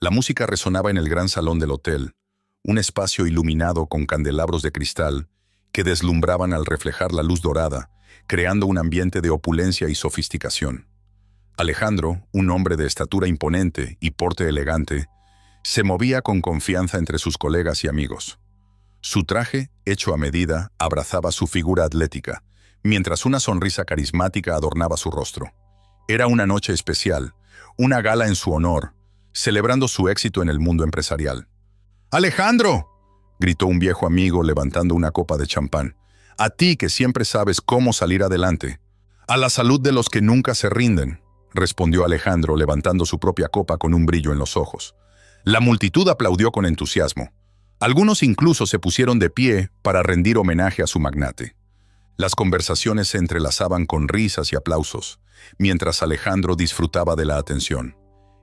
La música resonaba en el gran salón del hotel, un espacio iluminado con candelabros de cristal que deslumbraban al reflejar la luz dorada, creando un ambiente de opulencia y sofisticación. Alejandro, un hombre de estatura imponente y porte elegante, se movía con confianza entre sus colegas y amigos. Su traje, hecho a medida, abrazaba su figura atlética, mientras una sonrisa carismática adornaba su rostro. Era una noche especial, una gala en su honor, celebrando su éxito en el mundo empresarial. ¡Alejandro!, gritó un viejo amigo levantando una copa de champán. «A ti que siempre sabes cómo salir adelante». «A la salud de los que nunca se rinden», respondió Alejandro levantando su propia copa con un brillo en los ojos. La multitud aplaudió con entusiasmo. Algunos incluso se pusieron de pie para rendir homenaje a su magnate. Las conversaciones se entrelazaban con risas y aplausos, mientras Alejandro disfrutaba de la atención.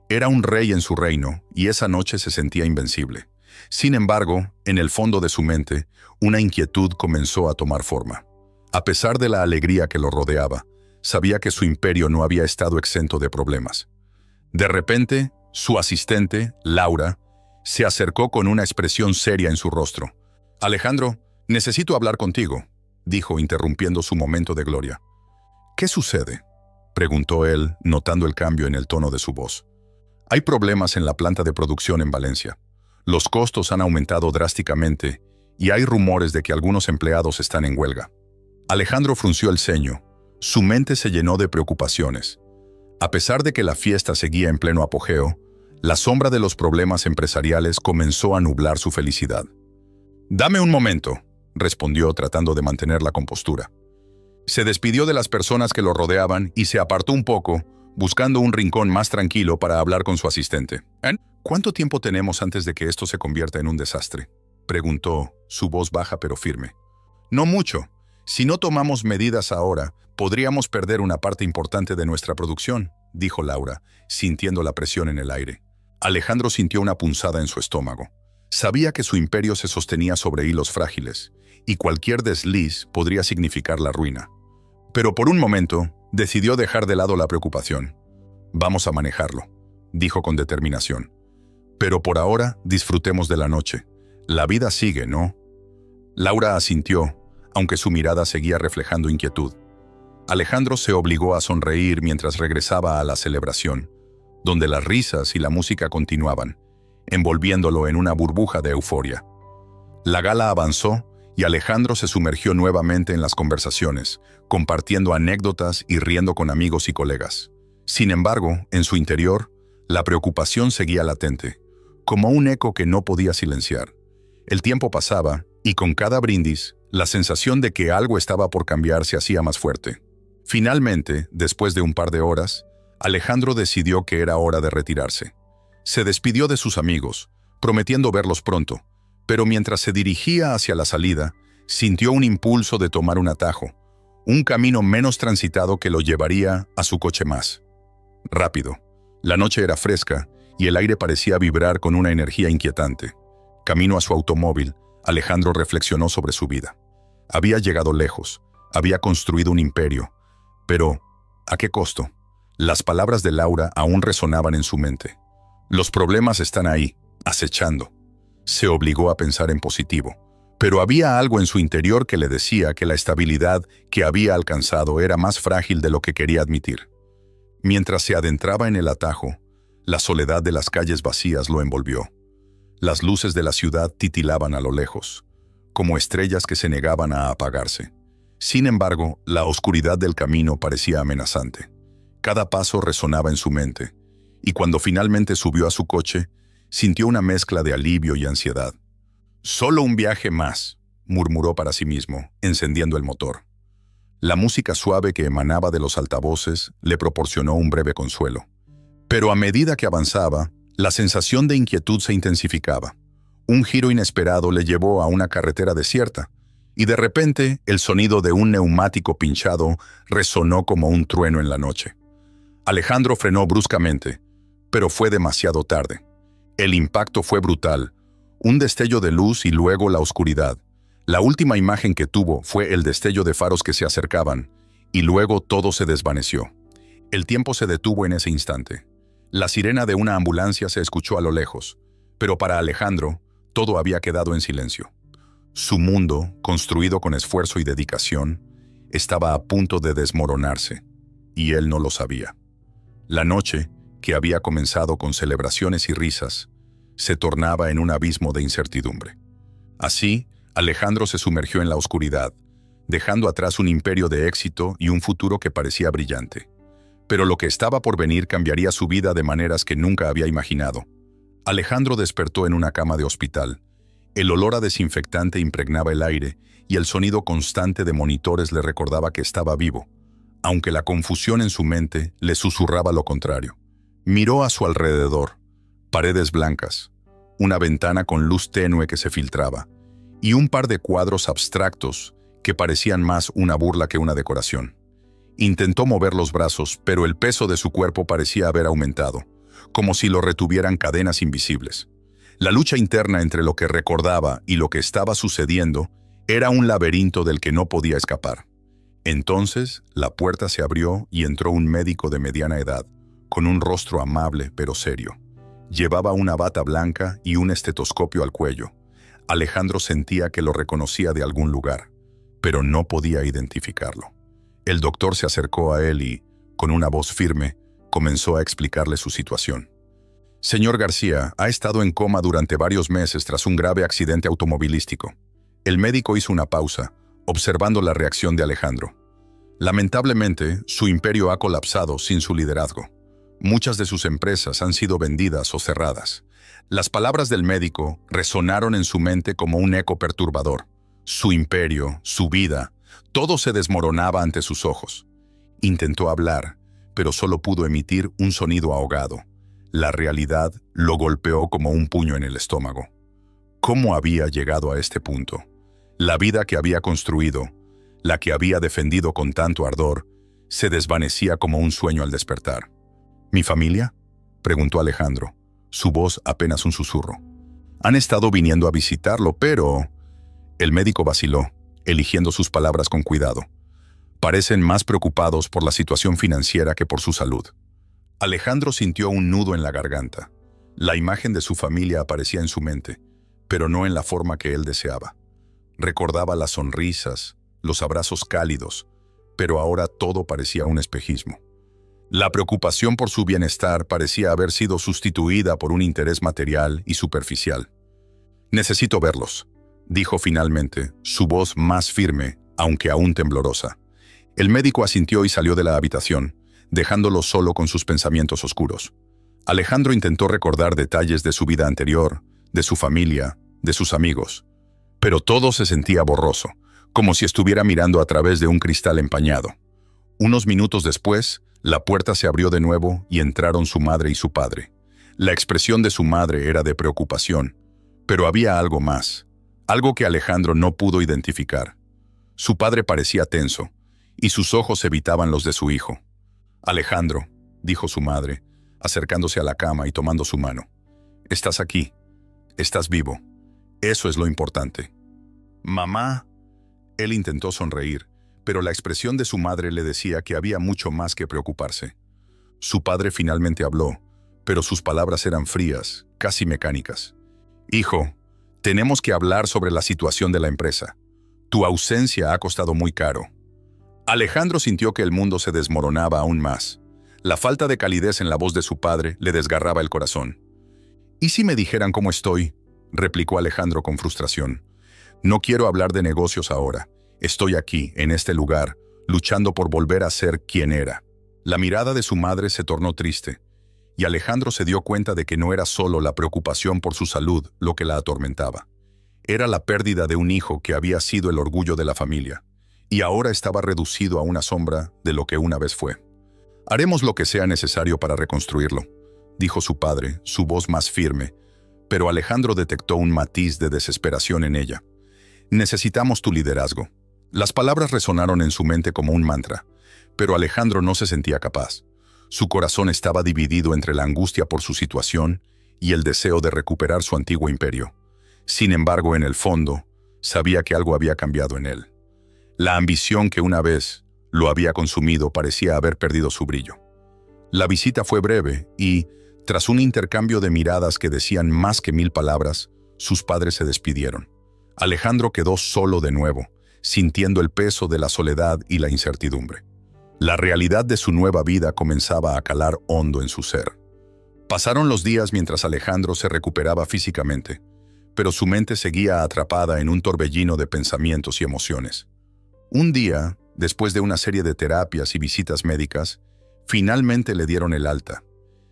Era un rey en su reino, y esa noche se sentía invencible. Sin embargo, en el fondo de su mente, una inquietud comenzó a tomar forma. A pesar de la alegría que lo rodeaba, sabía que su imperio no había estado exento de problemas. De repente, su asistente, Laura, se acercó con una expresión seria en su rostro. «Alejandro, necesito hablar contigo», dijo interrumpiendo su momento de gloria. «¿Qué sucede?», preguntó él, notando el cambio en el tono de su voz. «Hay problemas en la planta de producción en Valencia. Los costos han aumentado drásticamente y hay rumores de que algunos empleados están en huelga». Alejandro frunció el ceño. Su mente se llenó de preocupaciones. A pesar de que la fiesta seguía en pleno apogeo, la sombra de los problemas empresariales comenzó a nublar su felicidad. «Dame un momento», respondió tratando de mantener la compostura. Se despidió de las personas que lo rodeaban y se apartó un poco, buscando un rincón más tranquilo para hablar con su asistente. «¿Cuánto tiempo tenemos antes de que esto se convierta en un desastre?», preguntó, su voz baja pero firme. «No mucho. Si no tomamos medidas ahora, podríamos perder una parte importante de nuestra producción», dijo Laura, sintiendo la presión en el aire. Alejandro sintió una punzada en su estómago. Sabía que su imperio se sostenía sobre hilos frágiles, y cualquier desliz podría significar la ruina. Pero por un momento, decidió dejar de lado la preocupación. «Vamos a manejarlo», dijo con determinación. «Pero por ahora, disfrutemos de la noche. La vida sigue, ¿no?». Laura asintió, aunque su mirada seguía reflejando inquietud. Alejandro se obligó a sonreír mientras regresaba a la celebración, donde las risas y la música continuaban, envolviéndolo en una burbuja de euforia. La gala avanzó y Alejandro se sumergió nuevamente en las conversaciones, compartiendo anécdotas y riendo con amigos y colegas. Sin embargo, en su interior, la preocupación seguía latente, como un eco que no podía silenciar. El tiempo pasaba, y con cada brindis, la sensación de que algo estaba por cambiar se hacía más fuerte. Finalmente, después de un par de horas, Alejandro decidió que era hora de retirarse. Se despidió de sus amigos, prometiendo verlos pronto, pero mientras se dirigía hacia la salida, sintió un impulso de tomar un atajo, un camino menos transitado que lo llevaría a su coche más rápido. La noche era fresca y el aire parecía vibrar con una energía inquietante. Camino a su automóvil, Alejandro reflexionó sobre su vida. Había llegado lejos, había construido un imperio, pero ¿a qué costo? Las palabras de Laura aún resonaban en su mente. Los problemas están ahí, acechando. Se obligó a pensar en positivo, pero había algo en su interior que le decía que la estabilidad que había alcanzado era más frágil de lo que quería admitir. Mientras se adentraba en el atajo, la soledad de las calles vacías lo envolvió. Las luces de la ciudad titilaban a lo lejos, como estrellas que se negaban a apagarse. Sin embargo, la oscuridad del camino parecía amenazante. Cada paso resonaba en su mente, y cuando finalmente subió a su coche, sintió una mezcla de alivio y ansiedad. «Solo un viaje más», murmuró para sí mismo, encendiendo el motor. La música suave que emanaba de los altavoces le proporcionó un breve consuelo. Pero a medida que avanzaba, la sensación de inquietud se intensificaba. Un giro inesperado le llevó a una carretera desierta, y de repente el sonido de un neumático pinchado resonó como un trueno en la noche. Alejandro frenó bruscamente, pero fue demasiado tarde. El impacto fue brutal, un destello de luz y luego la oscuridad. La última imagen que tuvo fue el destello de faros que se acercaban, y luego todo se desvaneció. El tiempo se detuvo en ese instante. La sirena de una ambulancia se escuchó a lo lejos, pero para Alejandro, todo había quedado en silencio. Su mundo, construido con esfuerzo y dedicación, estaba a punto de desmoronarse, y él no lo sabía. La noche, que había comenzado con celebraciones y risas, se tornaba en un abismo de incertidumbre. Así, Alejandro se sumergió en la oscuridad, dejando atrás un imperio de éxito y un futuro que parecía brillante. Pero lo que estaba por venir cambiaría su vida de maneras que nunca había imaginado. Alejandro despertó en una cama de hospital. El olor a desinfectante impregnaba el aire y el sonido constante de monitores le recordaba que estaba vivo, aunque la confusión en su mente le susurraba lo contrario. Miró a su alrededor, paredes blancas, una ventana con luz tenue que se filtraba, y un par de cuadros abstractos que parecían más una burla que una decoración. Intentó mover los brazos, pero el peso de su cuerpo parecía haber aumentado, como si lo retuvieran cadenas invisibles. La lucha interna entre lo que recordaba y lo que estaba sucediendo era un laberinto del que no podía escapar. Entonces, la puerta se abrió y entró un médico de mediana edad, con un rostro amable pero serio. Llevaba una bata blanca y un estetoscopio al cuello. Alejandro sentía que lo reconocía de algún lugar, pero no podía identificarlo. El doctor se acercó a él y, con una voz firme, comenzó a explicarle su situación. Señor García, ha estado en coma durante varios meses tras un grave accidente automovilístico. El médico hizo una pausa, observando la reacción de Alejandro. Lamentablemente, su imperio ha colapsado sin su liderazgo. Muchas de sus empresas han sido vendidas o cerradas. Las palabras del médico resonaron en su mente como un eco perturbador. Su imperio, su vida, todo se desmoronaba ante sus ojos. Intentó hablar, pero solo pudo emitir un sonido ahogado. La realidad lo golpeó como un puño en el estómago. ¿Cómo había llegado a este punto? La vida que había construido, la que había defendido con tanto ardor, se desvanecía como un sueño al despertar. ¿Mi familia?, preguntó Alejandro, su voz apenas un susurro. Han estado viniendo a visitarlo, pero... El médico vaciló, eligiendo sus palabras con cuidado. Parecen más preocupados por la situación financiera que por su salud. Alejandro sintió un nudo en la garganta. La imagen de su familia aparecía en su mente, pero no en la forma que él deseaba. Recordaba las sonrisas, los abrazos cálidos, pero ahora todo parecía un espejismo. La preocupación por su bienestar parecía haber sido sustituida por un interés material y superficial. «Necesito verlos», dijo finalmente, su voz más firme, aunque aún temblorosa. El médico asintió y salió de la habitación, dejándolo solo con sus pensamientos oscuros. Alejandro intentó recordar detalles de su vida anterior, de su familia, de sus amigos, pero todo se sentía borroso, como si estuviera mirando a través de un cristal empañado. Unos minutos después, la puerta se abrió de nuevo y entraron su madre y su padre. La expresión de su madre era de preocupación, pero había algo más, algo que Alejandro no pudo identificar. Su padre parecía tenso, y sus ojos evitaban los de su hijo. «Alejandro», dijo su madre, acercándose a la cama y tomando su mano. «Estás aquí. Estás vivo. Eso es lo importante». «Mamá». Él intentó sonreír, pero la expresión de su madre le decía que había mucho más que preocuparse. Su padre finalmente habló, pero sus palabras eran frías, casi mecánicas. «Hijo, tenemos que hablar sobre la situación de la empresa. Tu ausencia ha costado muy caro». Alejandro sintió que el mundo se desmoronaba aún más. La falta de calidez en la voz de su padre le desgarraba el corazón. «¿Y si me dijeran cómo estoy?», replicó Alejandro con frustración. «No quiero hablar de negocios ahora. Estoy aquí, en este lugar, luchando por volver a ser quien era». La mirada de su madre se tornó triste, y Alejandro se dio cuenta de que no era solo la preocupación por su salud lo que la atormentaba. Era la pérdida de un hijo que había sido el orgullo de la familia, y ahora estaba reducido a una sombra de lo que una vez fue. «Haremos lo que sea necesario para reconstruirlo», dijo su padre, su voz más firme, pero Alejandro detectó un matiz de desesperación en ella. «Necesitamos tu liderazgo». Las palabras resonaron en su mente como un mantra, pero Alejandro no se sentía capaz. Su corazón estaba dividido entre la angustia por su situación y el deseo de recuperar su antiguo imperio. Sin embargo, en el fondo, sabía que algo había cambiado en él. La ambición que una vez lo había consumido parecía haber perdido su brillo. La visita fue breve y, tras un intercambio de miradas que decían más que 1000 palabras, sus padres se despidieron. Alejandro quedó solo de nuevo, sintiendo el peso de la soledad y la incertidumbre. La realidad de su nueva vida comenzaba a calar hondo en su ser. Pasaron los días mientras Alejandro se recuperaba físicamente, pero su mente seguía atrapada en un torbellino de pensamientos y emociones. Un día, después de una serie de terapias y visitas médicas, finalmente le dieron el alta.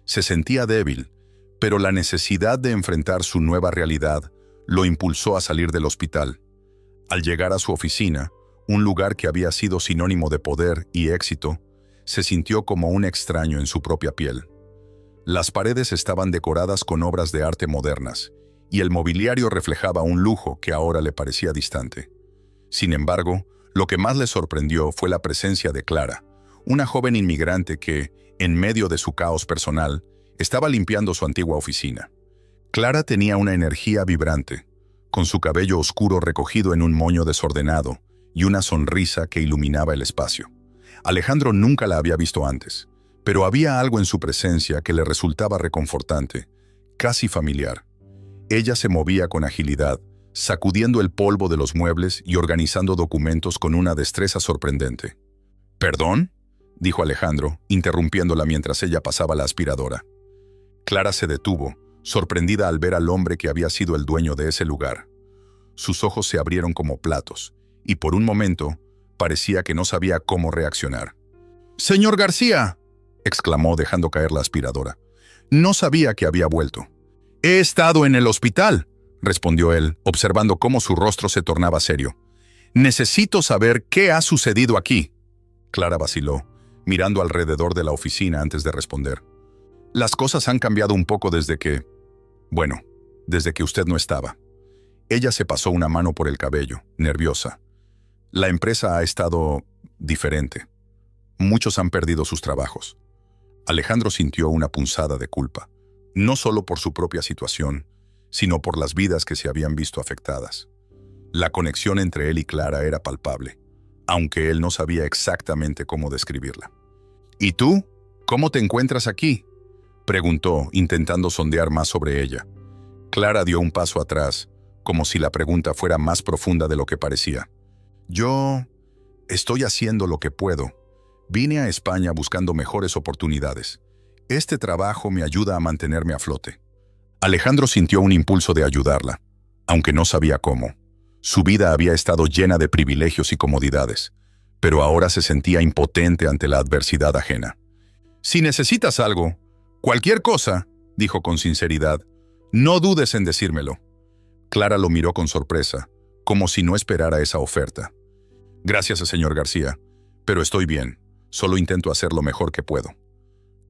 Se sentía débil, pero la necesidad de enfrentar su nueva realidad lo impulsó a salir del hospital. Al llegar a su oficina, un lugar que había sido sinónimo de poder y éxito, se sintió como un extraño en su propia piel. Las paredes estaban decoradas con obras de arte modernas, y el mobiliario reflejaba un lujo que ahora le parecía distante. Sin embargo, lo que más le sorprendió fue la presencia de Clara, una joven inmigrante que, en medio de su caos personal, estaba limpiando su antigua oficina. Clara tenía una energía vibrante, con su cabello oscuro recogido en un moño desordenado y una sonrisa que iluminaba el espacio. Alejandro nunca la había visto antes, pero había algo en su presencia que le resultaba reconfortante, casi familiar. Ella se movía con agilidad, sacudiendo el polvo de los muebles y organizando documentos con una destreza sorprendente. «¿Perdón?», dijo Alejandro, interrumpiéndola mientras ella pasaba la aspiradora. Clara se detuvo, sorprendida al ver al hombre que había sido el dueño de ese lugar. Sus ojos se abrieron como platos, y por un momento parecía que no sabía cómo reaccionar. «¡Señor García!», exclamó dejando caer la aspiradora. «No sabía que había vuelto». «He estado en el hospital», respondió él, observando cómo su rostro se tornaba serio. «Necesito saber qué ha sucedido aquí». Clara vaciló, mirando alrededor de la oficina antes de responder. «Las cosas han cambiado un poco desde que usted no estaba». Ella se pasó una mano por el cabello, nerviosa. «La empresa ha estado diferente. Muchos han perdido sus trabajos». Alejandro sintió una punzada de culpa, no solo por su propia situación, sino por las vidas que se habían visto afectadas. La conexión entre él y Clara era palpable, aunque él no sabía exactamente cómo describirla. «¿Y tú? ¿Cómo te encuentras aquí?», preguntó, intentando sondear más sobre ella. Clara dio un paso atrás, como si la pregunta fuera más profunda de lo que parecía. «Yo estoy haciendo lo que puedo. Vine a España buscando mejores oportunidades. Este trabajo me ayuda a mantenerme a flote». Alejandro sintió un impulso de ayudarla, aunque no sabía cómo. Su vida había estado llena de privilegios y comodidades, pero ahora se sentía impotente ante la adversidad ajena. «Si necesitas algo, cualquier cosa», dijo con sinceridad, «no dudes en decírmelo». Clara lo miró con sorpresa, como si no esperara esa oferta. «Gracias, señor García, pero estoy bien. Solo intento hacer lo mejor que puedo».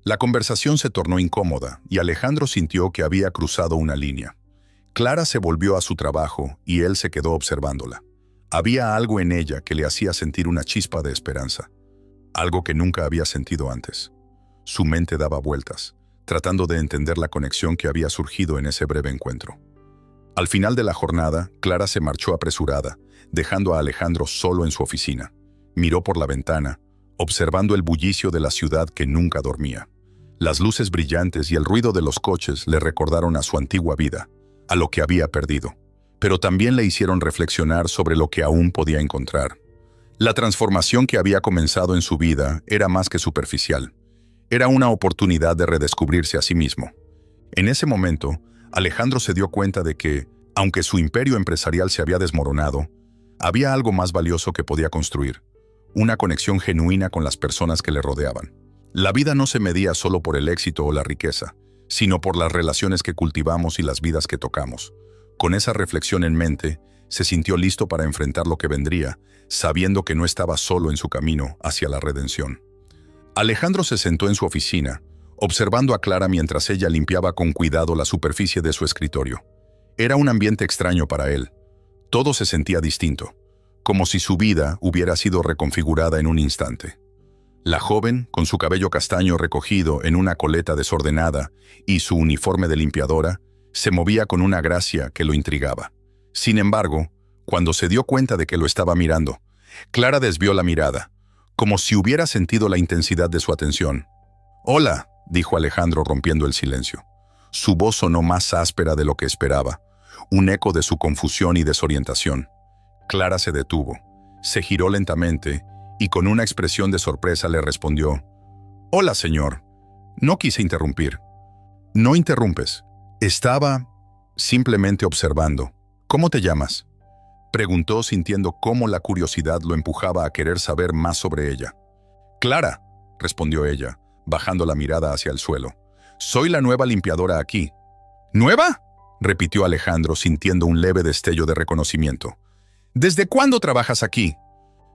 La conversación se tornó incómoda y Alejandro sintió que había cruzado una línea. Clara se volvió a su trabajo y él se quedó observándola. Había algo en ella que le hacía sentir una chispa de esperanza, algo que nunca había sentido antes. Su mente daba vueltas, tratando de entender la conexión que había surgido en ese breve encuentro. Al final de la jornada, Clara se marchó apresurada, dejando a Alejandro solo en su oficina. Miró por la ventana, observando el bullicio de la ciudad que nunca dormía. Las luces brillantes y el ruido de los coches le recordaron a su antigua vida, a lo que había perdido, pero también le hicieron reflexionar sobre lo que aún podía encontrar. La transformación que había comenzado en su vida era más que superficial. Era una oportunidad de redescubrirse a sí mismo. En ese momento, Alejandro se dio cuenta de que, aunque su imperio empresarial se había desmoronado, había algo más valioso que podía construir: una conexión genuina con las personas que le rodeaban. La vida no se medía solo por el éxito o la riqueza, sino por las relaciones que cultivamos y las vidas que tocamos. Con esa reflexión en mente, se sintió listo para enfrentar lo que vendría, sabiendo que no estaba solo en su camino hacia la redención. Alejandro se sentó en su oficina, observando a Clara mientras ella limpiaba con cuidado la superficie de su escritorio. Era un ambiente extraño para él. Todo se sentía distinto, como si su vida hubiera sido reconfigurada en un instante. La joven, con su cabello castaño recogido en una coleta desordenada y su uniforme de limpiadora, se movía con una gracia que lo intrigaba. Sin embargo, cuando se dio cuenta de que lo estaba mirando, Clara desvió la mirada, como si hubiera sentido la intensidad de su atención. Hola, dijo Alejandro rompiendo el silencio. Su voz sonó más áspera de lo que esperaba, un eco de su confusión y desorientación. Clara se detuvo, se giró lentamente y con una expresión de sorpresa le respondió: «Hola, señor. No quise interrumpir». «No interrumpes. Estaba simplemente observando. ¿Cómo te llamas?», preguntó sintiendo cómo la curiosidad lo empujaba a querer saber más sobre ella. «Clara», respondió ella, bajando la mirada hacia el suelo. «Soy la nueva limpiadora aquí». «¿Nueva?», repitió Alejandro sintiendo un leve destello de reconocimiento. «¿Desde cuándo trabajas aquí?».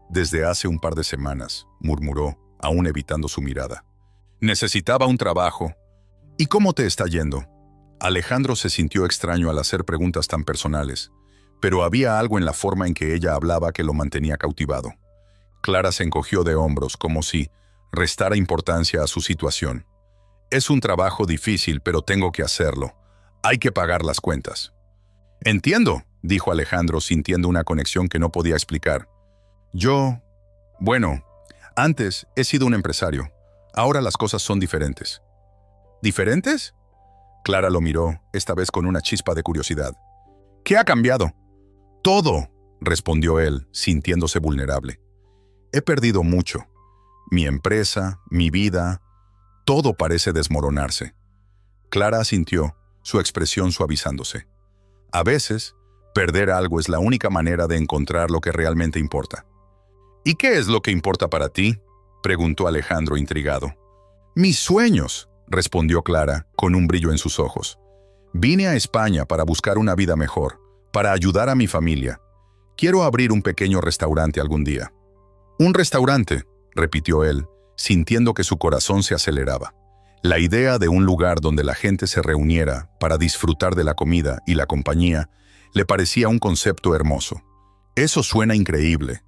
«Desde hace un par de semanas», murmuró, aún evitando su mirada. «Necesitaba un trabajo». «¿Y cómo te está yendo?». Alejandro se sintió extraño al hacer preguntas tan personales, pero había algo en la forma en que ella hablaba que lo mantenía cautivado. Clara se encogió de hombros como si restara importancia a su situación. «Es un trabajo difícil, pero tengo que hacerlo. Hay que pagar las cuentas». «Entiendo», dijo Alejandro sintiendo una conexión que no podía explicar. Bueno, antes he sido un empresario. Ahora las cosas son diferentes». «¿Diferentes?». Clara lo miró, esta vez con una chispa de curiosidad. «¿Qué ha cambiado?». «Todo», respondió él, sintiéndose vulnerable. «He perdido mucho. Mi empresa, mi vida, todo parece desmoronarse». Clara asintió, su expresión suavizándose. A veces, perder algo es la única manera de encontrar lo que realmente importa. «¿Y qué es lo que importa para ti?», preguntó Alejandro intrigado. «Mis sueños», respondió Clara, con un brillo en sus ojos. «Vine a España para buscar una vida mejor, para ayudar a mi familia. Quiero abrir un pequeño restaurante algún día». «¿Un restaurante?», repitió él, sintiendo que su corazón se aceleraba. La idea de un lugar donde la gente se reuniera para disfrutar de la comida y la compañía le parecía un concepto hermoso. «Eso suena increíble».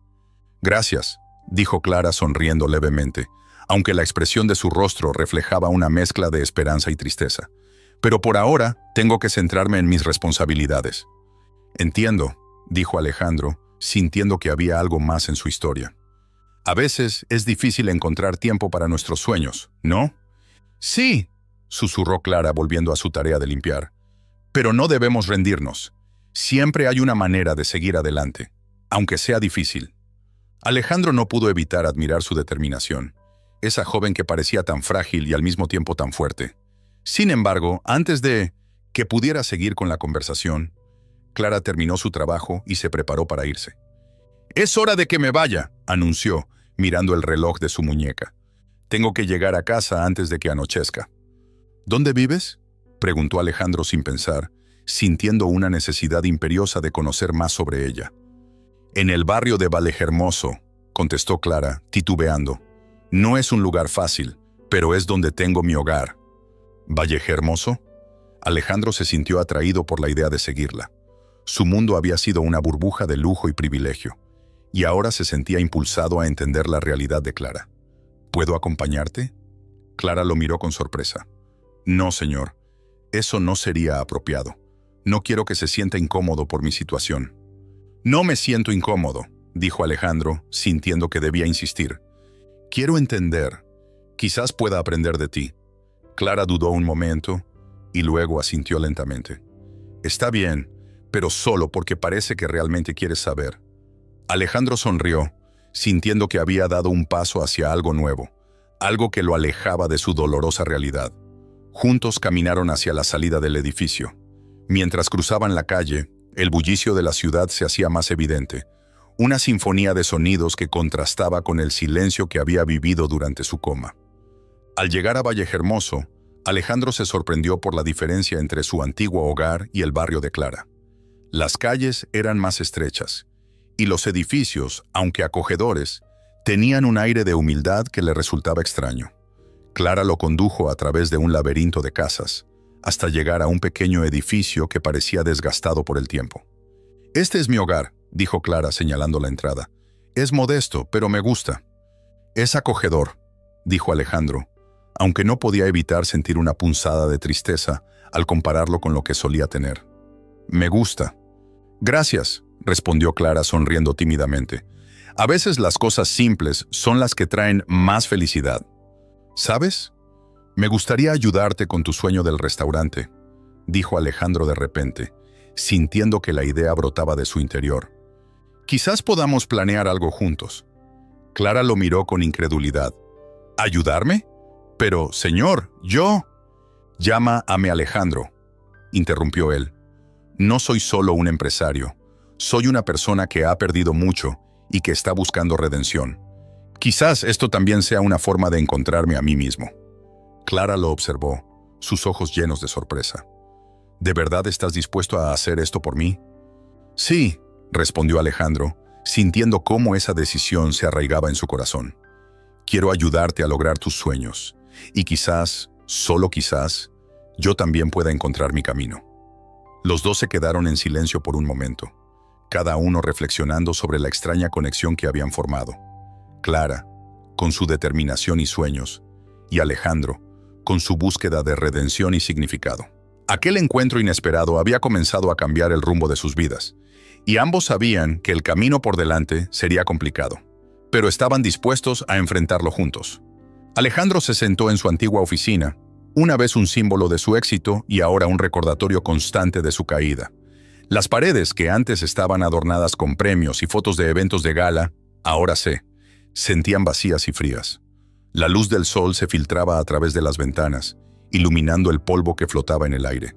«Gracias», dijo Clara sonriendo levemente, aunque la expresión de su rostro reflejaba una mezcla de esperanza y tristeza. «Pero por ahora tengo que centrarme en mis responsabilidades». «Entiendo», dijo Alejandro, sintiendo que había algo más en su historia. «A veces es difícil encontrar tiempo para nuestros sueños, ¿no?». «Sí», susurró Clara volviendo a su tarea de limpiar. «Pero no debemos rendirnos. Siempre hay una manera de seguir adelante, aunque sea difícil». Alejandro no pudo evitar admirar su determinación, esa joven que parecía tan frágil y al mismo tiempo tan fuerte. Sin embargo, antes de que pudiera seguir con la conversación, Clara terminó su trabajo y se preparó para irse. «Es hora de que me vaya», anunció, mirando el reloj de su muñeca. «Tengo que llegar a casa antes de que anochezca». «¿Dónde vives?», preguntó Alejandro sin pensar, sintiendo una necesidad imperiosa de conocer más sobre ella. «En el barrio de Vallehermoso», contestó Clara, titubeando. «No es un lugar fácil, pero es donde tengo mi hogar». «¿Vallehermoso?». Alejandro se sintió atraído por la idea de seguirla. Su mundo había sido una burbuja de lujo y privilegio, y ahora se sentía impulsado a entender la realidad de Clara. «¿Puedo acompañarte?». Clara lo miró con sorpresa. «No, señor. Eso no sería apropiado. No quiero que se sienta incómodo por mi situación». «No me siento incómodo», dijo Alejandro, sintiendo que debía insistir. «Quiero entender. Quizás pueda aprender de ti». Clara dudó un momento y luego asintió lentamente. «Está bien, pero solo porque parece que realmente quieres saber». Alejandro sonrió, sintiendo que había dado un paso hacia algo nuevo, algo que lo alejaba de su dolorosa realidad. Juntos caminaron hacia la salida del edificio. Mientras cruzaban la calle, el bullicio de la ciudad se hacía más evidente, una sinfonía de sonidos que contrastaba con el silencio que había vivido durante su coma. Al llegar a Vallehermoso, Alejandro se sorprendió por la diferencia entre su antiguo hogar y el barrio de Clara. Las calles eran más estrechas, y los edificios, aunque acogedores, tenían un aire de humildad que le resultaba extraño. Clara lo condujo a través de un laberinto de casas, hasta llegar a un pequeño edificio que parecía desgastado por el tiempo. «Este es mi hogar», dijo Clara señalando la entrada. «Es modesto, pero me gusta». «Es acogedor», dijo Alejandro, aunque no podía evitar sentir una punzada de tristeza al compararlo con lo que solía tener. «Me gusta». «Gracias», respondió Clara sonriendo tímidamente. «A veces las cosas simples son las que traen más felicidad. ¿Sabes? Me gustaría ayudarte con tu sueño del restaurante, dijo Alejandro de repente, sintiendo que la idea brotaba de su interior. Quizás podamos planear algo juntos. Clara lo miró con incredulidad. ¿Ayudarme? Pero, señor, yo... Llámame Alejandro, interrumpió él. No soy solo un empresario. Soy una persona que ha perdido mucho y que está buscando redención. Quizás esto también sea una forma de encontrarme a mí mismo. Clara lo observó, sus ojos llenos de sorpresa. ¿De verdad estás dispuesto a hacer esto por mí? Sí, respondió Alejandro, sintiendo cómo esa decisión se arraigaba en su corazón. Quiero ayudarte a lograr tus sueños, y quizás, solo quizás, yo también pueda encontrar mi camino. Los dos se quedaron en silencio por un momento, cada uno reflexionando sobre la extraña conexión que habían formado. Clara, con su determinación y sueños, y Alejandro, con su búsqueda de redención y significado. Aquel encuentro inesperado había comenzado a cambiar el rumbo de sus vidas, y ambos sabían que el camino por delante sería complicado, pero estaban dispuestos a enfrentarlo juntos. Alejandro se sentó en su antigua oficina, una vez un símbolo de su éxito y ahora un recordatorio constante de su caída. Las paredes, que antes estaban adornadas con premios y fotos de eventos de gala, ahora se sentían vacías y frías. La luz del sol se filtraba a través de las ventanas, iluminando el polvo que flotaba en el aire.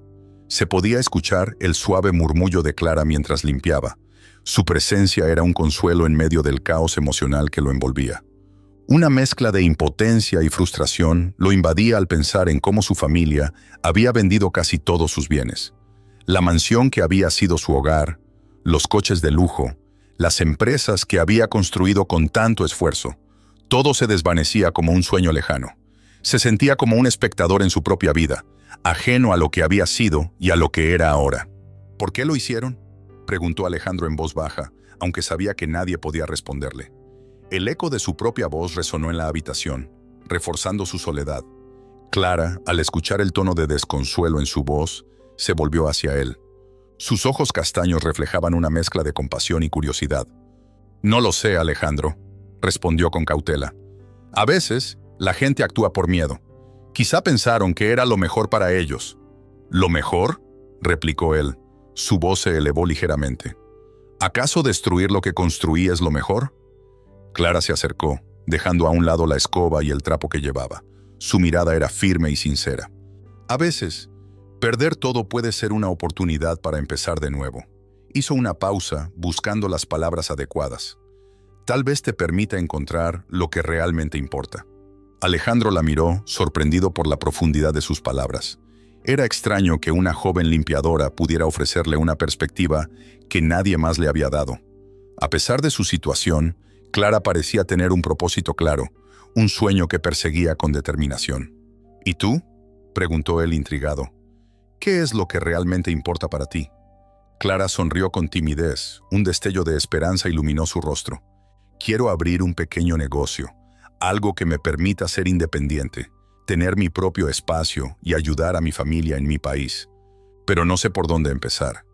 Se podía escuchar el suave murmullo de Clara mientras limpiaba. Su presencia era un consuelo en medio del caos emocional que lo envolvía. Una mezcla de impotencia y frustración lo invadía al pensar en cómo su familia había vendido casi todos sus bienes. La mansión que había sido su hogar, los coches de lujo, las empresas que había construido con tanto esfuerzo, todo se desvanecía como un sueño lejano. Se sentía como un espectador en su propia vida, ajeno a lo que había sido y a lo que era ahora. ¿Por qué lo hicieron?, preguntó Alejandro en voz baja, aunque sabía que nadie podía responderle. El eco de su propia voz resonó en la habitación, reforzando su soledad. Clara, al escuchar el tono de desconsuelo en su voz, se volvió hacia él. Sus ojos castaños reflejaban una mezcla de compasión y curiosidad. «No lo sé, Alejandro», respondió con cautela. «A veces, la gente actúa por miedo. Quizá pensaron que era lo mejor para ellos». «¿Lo mejor?», replicó él. Su voz se elevó ligeramente. «¿Acaso destruir lo que construí es lo mejor?». Clara se acercó, dejando a un lado la escoba y el trapo que llevaba. Su mirada era firme y sincera. «A veces, perder todo puede ser una oportunidad para empezar de nuevo». Hizo una pausa, buscando las palabras adecuadas. «Tal vez te permita encontrar lo que realmente importa». Alejandro la miró, sorprendido por la profundidad de sus palabras. Era extraño que una joven limpiadora pudiera ofrecerle una perspectiva que nadie más le había dado. A pesar de su situación, Clara parecía tener un propósito claro, un sueño que perseguía con determinación. «¿Y tú?», preguntó él intrigado. «¿Qué es lo que realmente importa para ti?». Clara sonrió con timidez, un destello de esperanza iluminó su rostro. «Quiero abrir un pequeño negocio, algo que me permita ser independiente, tener mi propio espacio y ayudar a mi familia en mi país. Pero no sé por dónde empezar».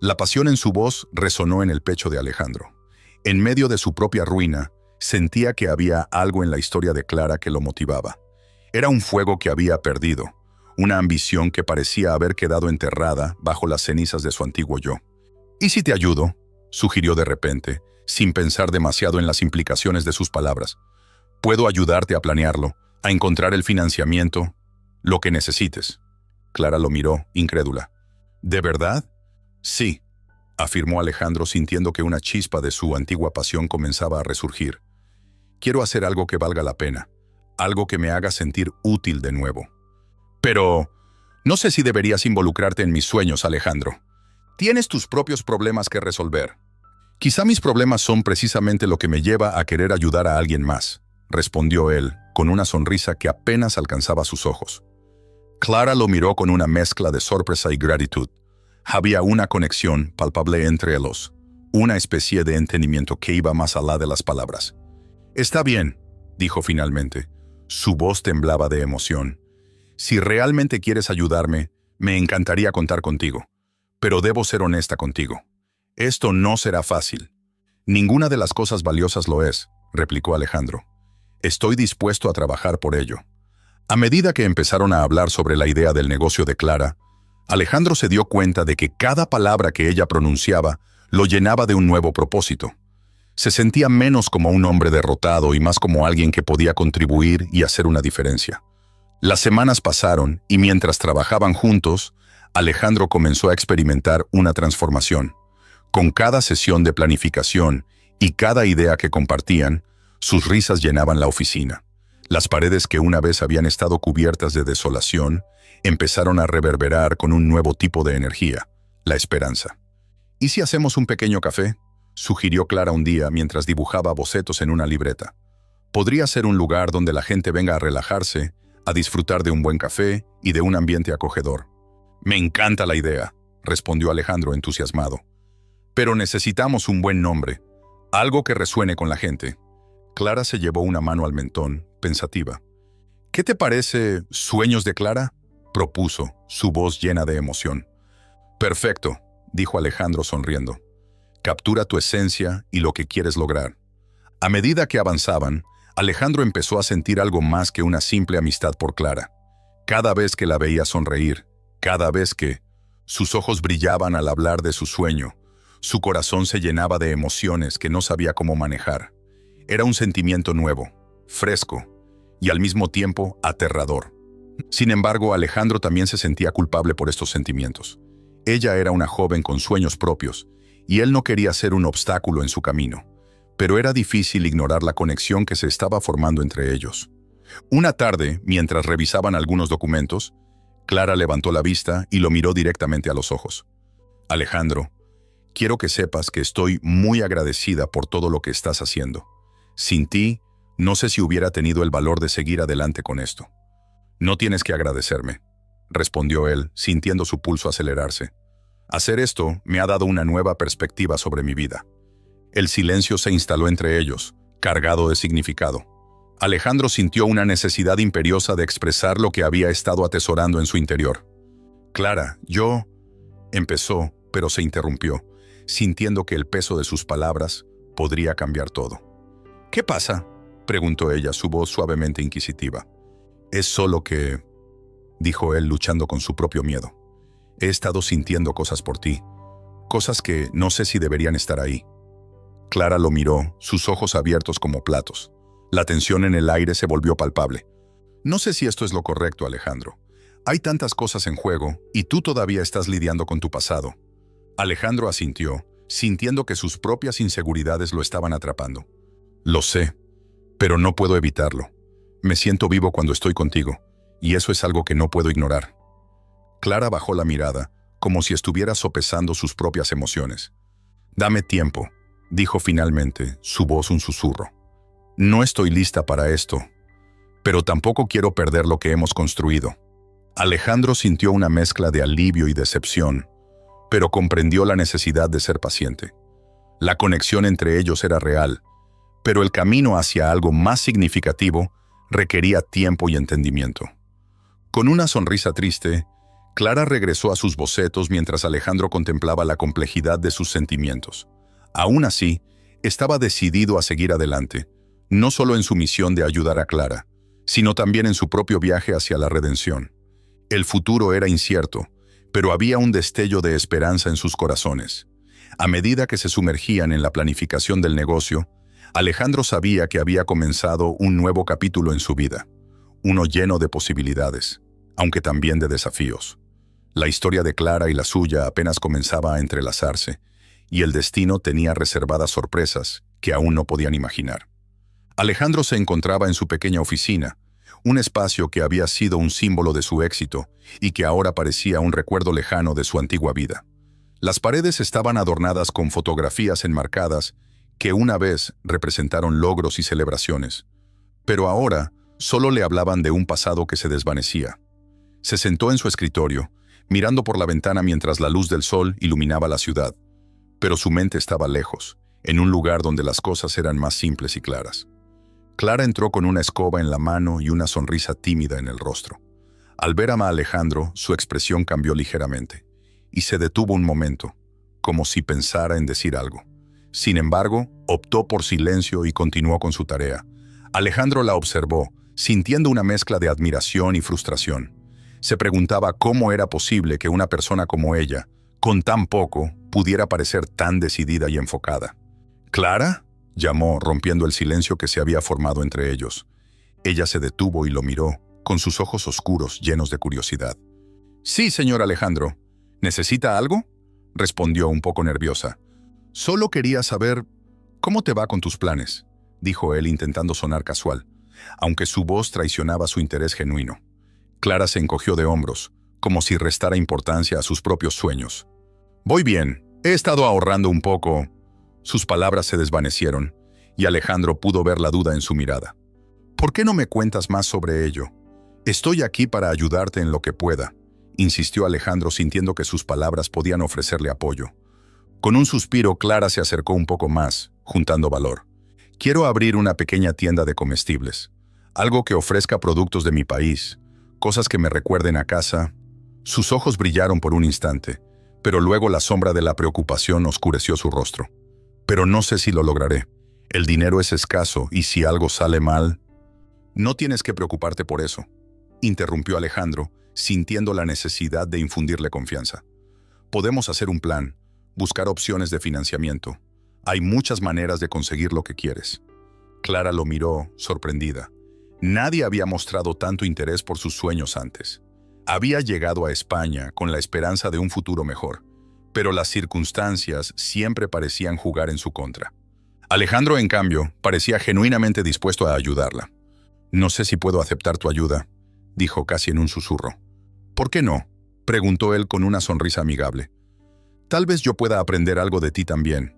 La pasión en su voz resonó en el pecho de Alejandro. En medio de su propia ruina, sentía que había algo en la historia de Clara que lo motivaba. Era un fuego que había perdido, una ambición que parecía haber quedado enterrada bajo las cenizas de su antiguo yo. «¿Y si te ayudo?», sugirió de repente, sin pensar demasiado en las implicaciones de sus palabras. «Puedo ayudarte a planearlo, a encontrar el financiamiento, lo que necesites». Clara lo miró, incrédula. «¿De verdad?». «Sí», afirmó Alejandro, sintiendo que una chispa de su antigua pasión comenzaba a resurgir. «Quiero hacer algo que valga la pena, algo que me haga sentir útil de nuevo». «Pero no sé si deberías involucrarte en mis sueños, Alejandro. Tienes tus propios problemas que resolver». «Quizá mis problemas son precisamente lo que me lleva a querer ayudar a alguien más», respondió él, con una sonrisa que apenas alcanzaba sus ojos. Clara lo miró con una mezcla de sorpresa y gratitud. Había una conexión palpable entre ellos, una especie de entendimiento que iba más allá de las palabras. «Está bien», dijo finalmente. Su voz temblaba de emoción. «Si realmente quieres ayudarme, me encantaría contar contigo. Pero debo ser honesta contigo. Esto no será fácil». «Ninguna de las cosas valiosas lo es», replicó Alejandro. «Estoy dispuesto a trabajar por ello». A medida que empezaron a hablar sobre la idea del negocio de Clara, Alejandro se dio cuenta de que cada palabra que ella pronunciaba lo llenaba de un nuevo propósito. Se sentía menos como un hombre derrotado y más como alguien que podía contribuir y hacer una diferencia. Las semanas pasaron y mientras trabajaban juntos, Alejandro comenzó a experimentar una transformación. Con cada sesión de planificación y cada idea que compartían, sus risas llenaban la oficina. Las paredes que una vez habían estado cubiertas de desolación empezaron a reverberar con un nuevo tipo de energía, la esperanza. ¿Y si hacemos un pequeño café?, sugirió Clara un día mientras dibujaba bocetos en una libreta. Podría ser un lugar donde la gente venga a relajarse, a disfrutar de un buen café y de un ambiente acogedor. Me encanta la idea, respondió Alejandro entusiasmado. Pero necesitamos un buen nombre, algo que resuene con la gente. Clara se llevó una mano al mentón, pensativa. ¿Qué te parece Sueños de Clara?, propuso, su voz llena de emoción. Perfecto, dijo Alejandro sonriendo. Captura tu esencia y lo que quieres lograr. A medida que avanzaban, Alejandro empezó a sentir algo más que una simple amistad por Clara. Cada vez que la veía sonreír, cada vez que sus ojos brillaban al hablar de su sueño, su corazón se llenaba de emociones que no sabía cómo manejar. Era un sentimiento nuevo, fresco y al mismo tiempo aterrador. Sin embargo, Alejandro también se sentía culpable por estos sentimientos. Ella era una joven con sueños propios, y él no quería ser un obstáculo en su camino, pero era difícil ignorar la conexión que se estaba formando entre ellos. Una tarde, mientras revisaban algunos documentos, Clara levantó la vista y lo miró directamente a los ojos. Alejandro, quiero que sepas que estoy muy agradecida por todo lo que estás haciendo. Sin ti, no sé si hubiera tenido el valor de seguir adelante con esto. No tienes que agradecerme, respondió él, sintiendo su pulso acelerarse. Hacer esto me ha dado una nueva perspectiva sobre mi vida. El silencio se instaló entre ellos, cargado de significado. Alejandro sintió una necesidad imperiosa de expresar lo que había estado atesorando en su interior. Clara, empezó, pero se interrumpió, sintiendo que el peso de sus palabras podría cambiar todo. ¿Qué pasa?, preguntó ella, su voz suavemente inquisitiva. Es solo que, dijo él luchando con su propio miedo. He estado sintiendo cosas por ti, cosas que no sé si deberían estar ahí. Clara lo miró, sus ojos abiertos como platos. La tensión en el aire se volvió palpable. No sé si esto es lo correcto, Alejandro. Hay tantas cosas en juego y tú todavía estás lidiando con tu pasado. Alejandro asintió, sintiendo que sus propias inseguridades lo estaban atrapando. Lo sé, pero no puedo evitarlo. Me siento vivo cuando estoy contigo, y eso es algo que no puedo ignorar. Clara bajó la mirada, como si estuviera sopesando sus propias emociones. Dame tiempo, dijo finalmente, su voz un susurro. No estoy lista para esto, pero tampoco quiero perder lo que hemos construido. Alejandro sintió una mezcla de alivio y decepción, pero comprendió la necesidad de ser paciente. La conexión entre ellos era real, pero el camino hacia algo más significativo requería tiempo y entendimiento. Con una sonrisa triste, Clara regresó a sus bocetos mientras Alejandro contemplaba la complejidad de sus sentimientos. Aún así, estaba decidido a seguir adelante, no solo en su misión de ayudar a Clara, sino también en su propio viaje hacia la redención. El futuro era incierto, pero había un destello de esperanza en sus corazones. A medida que se sumergían en la planificación del negocio, Alejandro sabía que había comenzado un nuevo capítulo en su vida, uno lleno de posibilidades, aunque también de desafíos. La historia de Clara y la suya apenas comenzaba a entrelazarse, y el destino tenía reservadas sorpresas que aún no podían imaginar. Alejandro se encontraba en su pequeña oficina, un espacio que había sido un símbolo de su éxito y que ahora parecía un recuerdo lejano de su antigua vida. Las paredes estaban adornadas con fotografías enmarcadas que una vez representaron logros y celebraciones, pero ahora solo le hablaban de un pasado que se desvanecía. Se sentó en su escritorio, mirando por la ventana mientras la luz del sol iluminaba la ciudad, pero su mente estaba lejos, en un lugar donde las cosas eran más simples y claras. Clara entró con una escoba en la mano y una sonrisa tímida en el rostro. Al ver a Alejandro, su expresión cambió ligeramente, y se detuvo un momento, como si pensara en decir algo. Sin embargo, optó por silencio y continuó con su tarea. Alejandro la observó, sintiendo una mezcla de admiración y frustración. Se preguntaba cómo era posible que una persona como ella, con tan poco, pudiera parecer tan decidida y enfocada. ¿Clara?, llamó, rompiendo el silencio que se había formado entre ellos. Ella se detuvo y lo miró, con sus ojos oscuros llenos de curiosidad. «Sí, señor Alejandro. ¿Necesita algo?», respondió un poco nerviosa. «Solo quería saber cómo te va con tus planes», dijo él intentando sonar casual, aunque su voz traicionaba su interés genuino. Clara se encogió de hombros, como si restara importancia a sus propios sueños. «Voy bien. He estado ahorrando un poco». Sus palabras se desvanecieron, y Alejandro pudo ver la duda en su mirada. «¿Por qué no me cuentas más sobre ello? Estoy aquí para ayudarte en lo que pueda», insistió Alejandro, sintiendo que sus palabras podían ofrecerle apoyo. Con un suspiro, Clara se acercó un poco más, juntando valor. «Quiero abrir una pequeña tienda de comestibles. Algo que ofrezca productos de mi país, cosas que me recuerden a casa». Sus ojos brillaron por un instante, pero luego la sombra de la preocupación oscureció su rostro. «Pero no sé si lo lograré. El dinero es escaso y si algo sale mal...» «No tienes que preocuparte por eso», interrumpió Alejandro, sintiendo la necesidad de infundirle confianza. «Podemos hacer un plan, buscar opciones de financiamiento. Hay muchas maneras de conseguir lo que quieres». Clara lo miró, sorprendida. Nadie había mostrado tanto interés por sus sueños antes. Había llegado a España con la esperanza de un futuro mejor, pero las circunstancias siempre parecían jugar en su contra. Alejandro, en cambio, parecía genuinamente dispuesto a ayudarla. «No sé si puedo aceptar tu ayuda», dijo casi en un susurro. «¿Por qué no?», preguntó él con una sonrisa amigable. «Tal vez yo pueda aprender algo de ti también.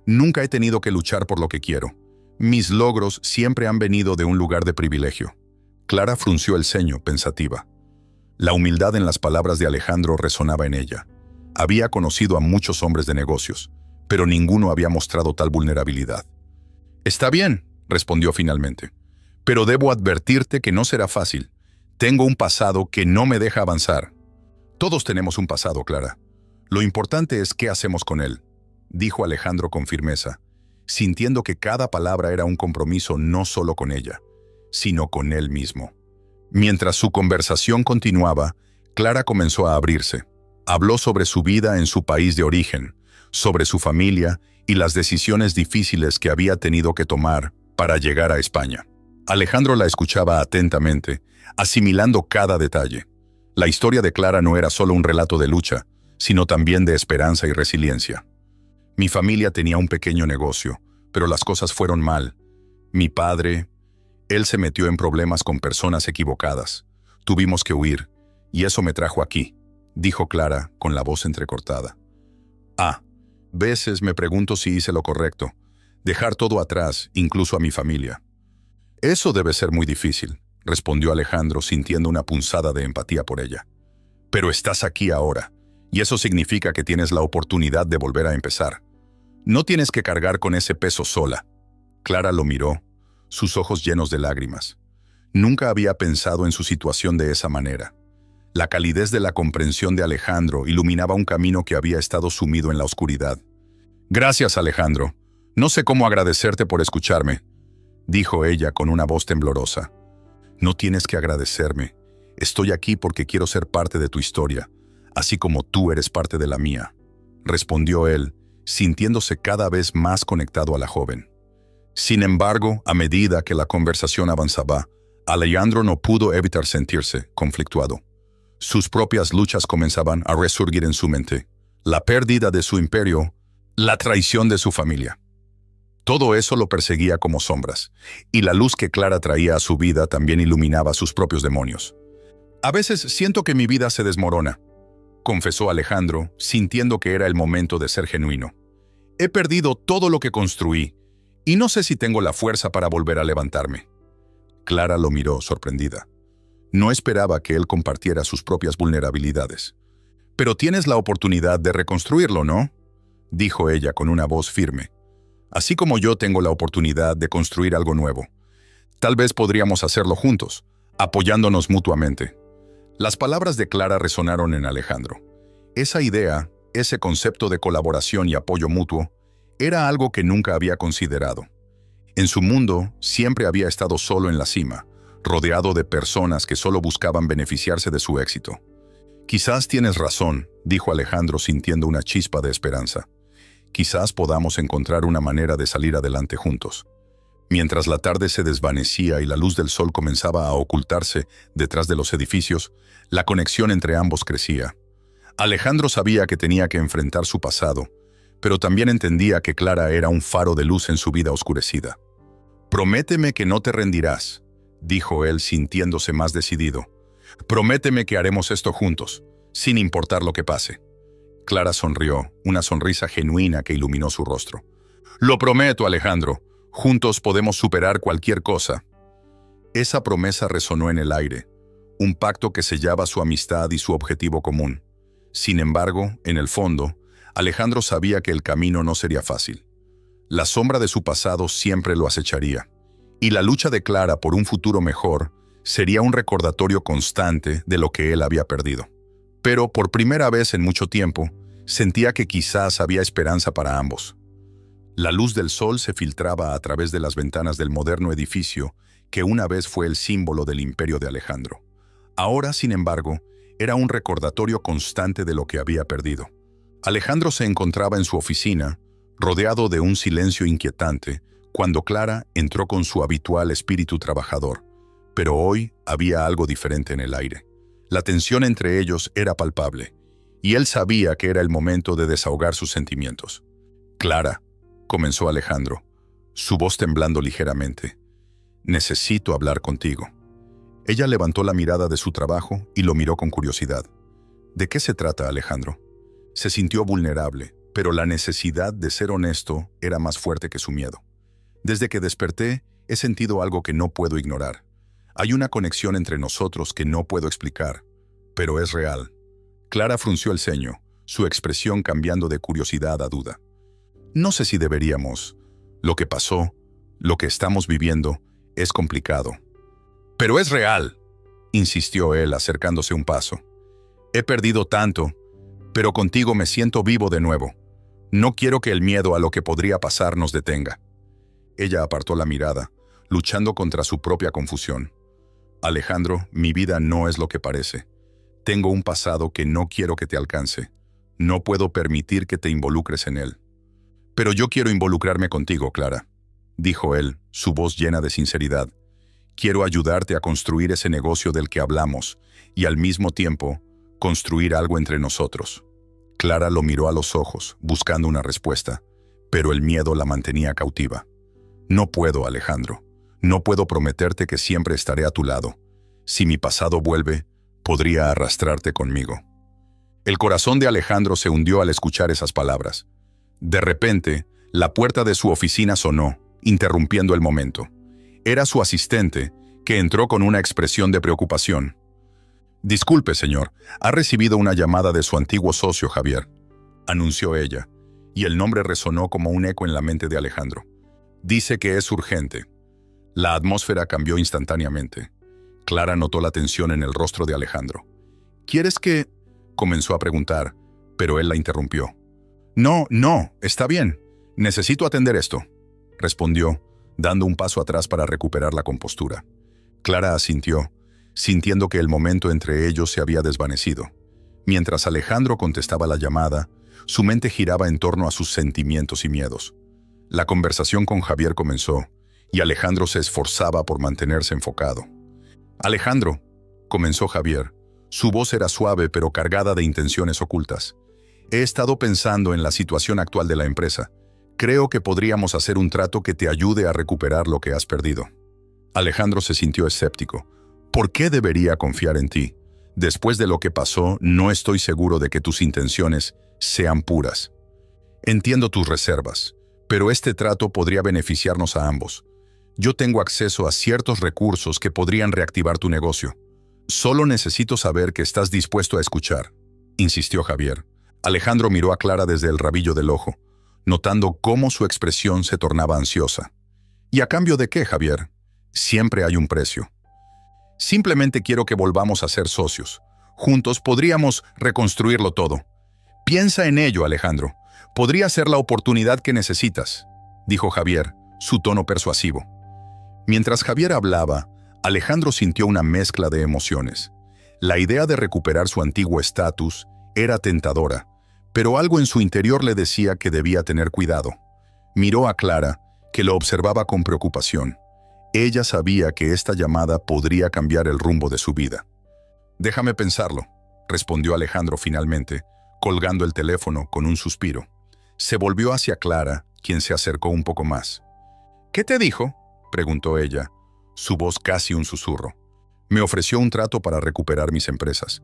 Nunca he tenido que luchar por lo que quiero. Mis logros siempre han venido de un lugar de privilegio». Clara frunció el ceño, pensativa. La humildad en las palabras de Alejandro resonaba en ella. Había conocido a muchos hombres de negocios, pero ninguno había mostrado tal vulnerabilidad. «Está bien», respondió finalmente, «pero debo advertirte que no será fácil. Tengo un pasado que no me deja avanzar». «Todos tenemos un pasado, Clara. Lo importante es qué hacemos con él», dijo Alejandro con firmeza, sintiendo que cada palabra era un compromiso no solo con ella, sino con él mismo. Mientras su conversación continuaba, Clara comenzó a abrirse. Habló sobre su vida en su país de origen, sobre su familia y las decisiones difíciles que había tenido que tomar para llegar a España. Alejandro la escuchaba atentamente, asimilando cada detalle. La historia de Clara no era solo un relato de lucha, sino también de esperanza y resiliencia. «Mi familia tenía un pequeño negocio, pero las cosas fueron mal. Mi padre, él se metió en problemas con personas equivocadas. Tuvimos que huir, y eso me trajo aquí», dijo Clara con la voz entrecortada. Veces me pregunto si hice lo correcto, dejar todo atrás, incluso a mi familia». «Eso debe ser muy difícil», respondió Alejandro, sintiendo una punzada de empatía por ella. «Pero estás aquí ahora, y eso significa que tienes la oportunidad de volver a empezar. No tienes que cargar con ese peso sola». Clara lo miró, sus ojos llenos de lágrimas. Nunca había pensado en su situación de esa manera. La calidez de la comprensión de Alejandro iluminaba un camino que había estado sumido en la oscuridad. «Gracias, Alejandro. No sé cómo agradecerte por escucharme», dijo ella con una voz temblorosa. «No tienes que agradecerme. Estoy aquí porque quiero ser parte de tu historia, así como tú eres parte de la mía», respondió él, sintiéndose cada vez más conectado a la joven. Sin embargo, a medida que la conversación avanzaba, Alejandro no pudo evitar sentirse conflictuado. Sus propias luchas comenzaban a resurgir en su mente. La pérdida de su imperio, la traición de su familia. Todo eso lo perseguía como sombras, y la luz que Clara traía a su vida también iluminaba sus propios demonios. «A veces siento que mi vida se desmorona», confesó Alejandro, sintiendo que era el momento de ser genuino. «He perdido todo lo que construí, y no sé si tengo la fuerza para volver a levantarme». Clara lo miró, sorprendida. No esperaba que él compartiera sus propias vulnerabilidades. «Pero tienes la oportunidad de reconstruirlo, ¿no?», dijo ella con una voz firme. «Así como yo tengo la oportunidad de construir algo nuevo. Tal vez podríamos hacerlo juntos, apoyándonos mutuamente». Las palabras de Clara resonaron en Alejandro. Esa idea, ese concepto de colaboración y apoyo mutuo, era algo que nunca había considerado. En su mundo siempre había estado solo en la cima, rodeado de personas que solo buscaban beneficiarse de su éxito. Quizás tienes razón, dijo Alejandro sintiendo una chispa de esperanza. Quizás podamos encontrar una manera de salir adelante juntos. Mientras la tarde se desvanecía y la luz del sol comenzaba a ocultarse detrás de los edificios, la conexión entre ambos crecía. Alejandro sabía que tenía que enfrentar su pasado, pero también entendía que Clara era un faro de luz en su vida oscurecida. «Prométeme que no te rendirás», dijo él sintiéndose más decidido. «Prométeme que haremos esto juntos, sin importar lo que pase». Clara sonrió, una sonrisa genuina que iluminó su rostro. «Lo prometo, Alejandro. Juntos podemos superar cualquier cosa». Esa promesa resonó en el aire, un pacto que sellaba su amistad y su objetivo común. Sin embargo, en el fondo, Alejandro sabía que el camino no sería fácil. La sombra de su pasado siempre lo acecharía, y la lucha de Clara por un futuro mejor sería un recordatorio constante de lo que él había perdido. Pero por primera vez en mucho tiempo, sentía que quizás había esperanza para ambos. La luz del sol se filtraba a través de las ventanas del moderno edificio que una vez fue el símbolo del imperio de Alejandro. Ahora, sin embargo, era un recordatorio constante de lo que había perdido. Alejandro se encontraba en su oficina, rodeado de un silencio inquietante, cuando Clara entró con su habitual espíritu trabajador. Pero hoy había algo diferente en el aire. La tensión entre ellos era palpable, y él sabía que era el momento de desahogar sus sentimientos. «Clara», comenzó Alejandro, su voz temblando ligeramente, «necesito hablar contigo». Ella levantó la mirada de su trabajo y lo miró con curiosidad. «¿De qué se trata, Alejandro?» Se sintió vulnerable, pero la necesidad de ser honesto era más fuerte que su miedo. «Desde que desperté, he sentido algo que no puedo ignorar. Hay una conexión entre nosotros que no puedo explicar, pero es real». Clara frunció el ceño, su expresión cambiando de curiosidad a duda. «No sé si deberíamos. Lo que pasó, lo que estamos viviendo, es complicado». «Pero es real», insistió él acercándose un paso. «He perdido tanto, pero contigo me siento vivo de nuevo. No quiero que el miedo a lo que podría pasar nos detenga». Ella apartó la mirada, luchando contra su propia confusión. «Alejandro, mi vida no es lo que parece. Tengo un pasado que no quiero que te alcance. No puedo permitir que te involucres en él». «Pero yo quiero involucrarme contigo, Clara», dijo él, su voz llena de sinceridad. «Quiero ayudarte a construir ese negocio del que hablamos y al mismo tiempo construir algo entre nosotros». Clara lo miró a los ojos, buscando una respuesta, pero el miedo la mantenía cautiva. «No puedo, Alejandro. No puedo prometerte que siempre estaré a tu lado. Si mi pasado vuelve, podría arrastrarte conmigo». El corazón de Alejandro se hundió al escuchar esas palabras. De repente, la puerta de su oficina sonó, interrumpiendo el momento. Era su asistente, que entró con una expresión de preocupación. «Disculpe, señor, ha recibido una llamada de su antiguo socio, Javier», anunció ella, y el nombre resonó como un eco en la mente de Alejandro. «Dice que es urgente». La atmósfera cambió instantáneamente. Clara notó la tensión en el rostro de Alejandro. «¿Quieres que...?» comenzó a preguntar, pero él la interrumpió. No, está bien. Necesito atender esto», respondió, dando un paso atrás para recuperar la compostura. Clara asintió, sintiendo que el momento entre ellos se había desvanecido. Mientras Alejandro contestaba la llamada, su mente giraba en torno a sus sentimientos y miedos. La conversación con Javier comenzó, y Alejandro se esforzaba por mantenerse enfocado. «Alejandro», comenzó Javier. Su voz era suave pero cargada de intenciones ocultas. «He estado pensando en la situación actual de la empresa. Creo que podríamos hacer un trato que te ayude a recuperar lo que has perdido». Alejandro se sintió escéptico. «¿Por qué debería confiar en ti? Después de lo que pasó, no estoy seguro de que tus intenciones sean puras. Entiendo tus reservas, pero este trato podría beneficiarnos a ambos. Yo tengo acceso a ciertos recursos que podrían reactivar tu negocio. Solo necesito saber que estás dispuesto a escuchar», insistió Javier. Alejandro miró a Clara desde el rabillo del ojo, notando cómo su expresión se tornaba ansiosa. «¿Y a cambio de qué, Javier? Siempre hay un precio». «Simplemente quiero que volvamos a ser socios. Juntos podríamos reconstruirlo todo. Piensa en ello, Alejandro. Podría ser la oportunidad que necesitas», dijo Javier, su tono persuasivo. Mientras Javier hablaba, Alejandro sintió una mezcla de emociones. La idea de recuperar su antiguo estatus era tentadora, pero algo en su interior le decía que debía tener cuidado. Miró a Clara, que lo observaba con preocupación. Ella sabía que esta llamada podría cambiar el rumbo de su vida. «Déjame pensarlo», respondió Alejandro finalmente, colgando el teléfono con un suspiro. Se volvió hacia Clara, quien se acercó un poco más. «¿Qué te dijo?», preguntó ella, su voz casi un susurro. «Me ofreció un trato para recuperar mis empresas.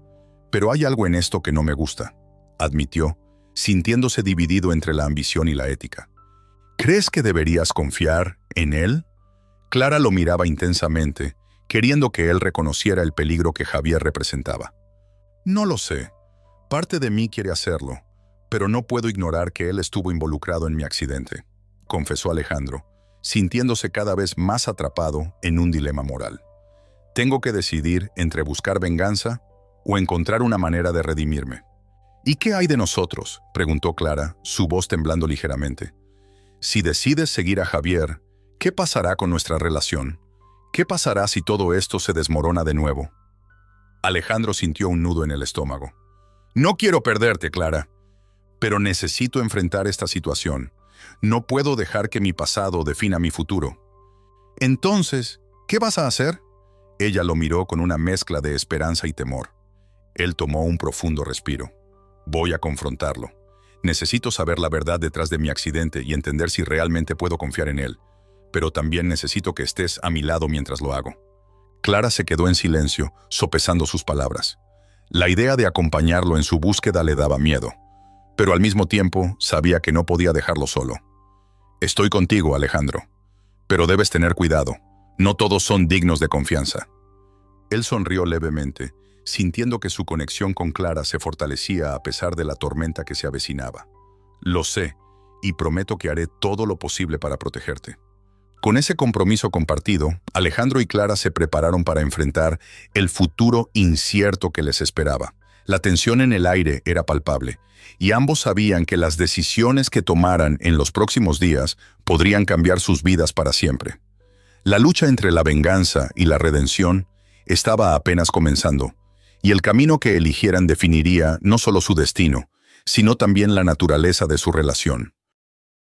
Pero hay algo en esto que no me gusta», admitió, sintiéndose dividido entre la ambición y la ética. «¿Crees que deberías confiar en él?». Clara lo miraba intensamente, queriendo que él reconociera el peligro que Javier representaba. «No lo sé. Parte de mí quiere hacerlo, pero no puedo ignorar que él estuvo involucrado en mi accidente», confesó Alejandro, sintiéndose cada vez más atrapado en un dilema moral. «Tengo que decidir entre buscar venganza o encontrar una manera de redimirme». «¿Y qué hay de nosotros?», preguntó Clara, su voz temblando ligeramente. «Si decides seguir a Javier, ¿qué pasará con nuestra relación? ¿Qué pasará si todo esto se desmorona de nuevo?». Alejandro sintió un nudo en el estómago. «No quiero perderte, Clara, pero necesito enfrentar esta situación. No puedo dejar que mi pasado defina mi futuro». «Entonces, ¿qué vas a hacer?». Ella lo miró con una mezcla de esperanza y temor. Él tomó un profundo respiro. «Voy a confrontarlo. Necesito saber la verdad detrás de mi accidente y entender si realmente puedo confiar en él. Pero también necesito que estés a mi lado mientras lo hago». Clara se quedó en silencio, sopesando sus palabras. La idea de acompañarlo en su búsqueda le daba miedo, pero al mismo tiempo sabía que no podía dejarlo solo. «Estoy contigo, Alejandro, pero debes tener cuidado. No todos son dignos de confianza». Él sonrió levemente, sintiendo que su conexión con Clara se fortalecía a pesar de la tormenta que se avecinaba. «Lo sé, y prometo que haré todo lo posible para protegerte». Con ese compromiso compartido, Alejandro y Clara se prepararon para enfrentar el futuro incierto que les esperaba. La tensión en el aire era palpable, y ambos sabían que las decisiones que tomaran en los próximos días podrían cambiar sus vidas para siempre. La lucha entre la venganza y la redención estaba apenas comenzando, y el camino que eligieran definiría no solo su destino, sino también la naturaleza de su relación.